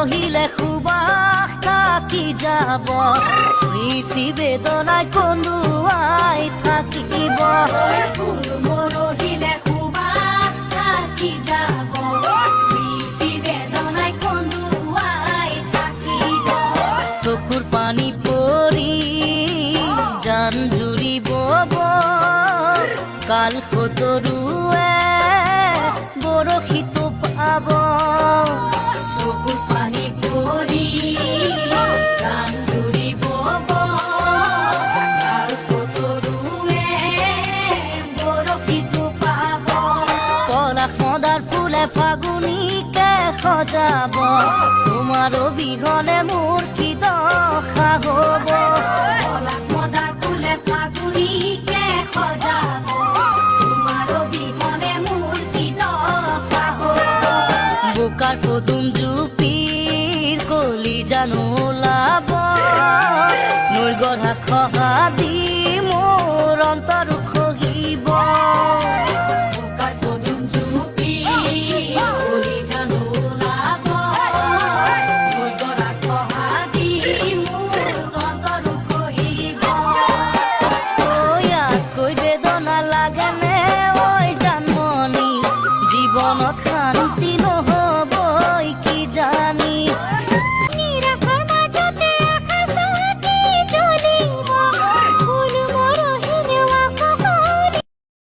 মৰহিলে সুবাস থাকি যাব স্মৃতি বেদনাই কন্দুৱাই থাকিব ফুল মৰহিলে সুবাস থাকি যাব স্মৃতি বেদনাই কন্দুৱাই থাকিব চকুৰ পানী পৰি জান জুৰিব কাল সতৰুৱে বৰশীটো পাব চকুৰ পানী পৰি জান জুৰিব কাল সতৰুৱে বৰশীটো পাব পলাশ মদাৰ ফুলে ফাগুনীকে সজাব তোমাৰ অবিহনে মোৰ কি দশা হ'ব পলাশ মদাৰ ফুলে ফাগুনীকে সজাব তোমাৰ অবিহনে মোৰ কি দশা হ'ব বোকাৰ পদুম জুপিৰ কলি জানো ওলাব নৈৰ গঢ়া খহা দি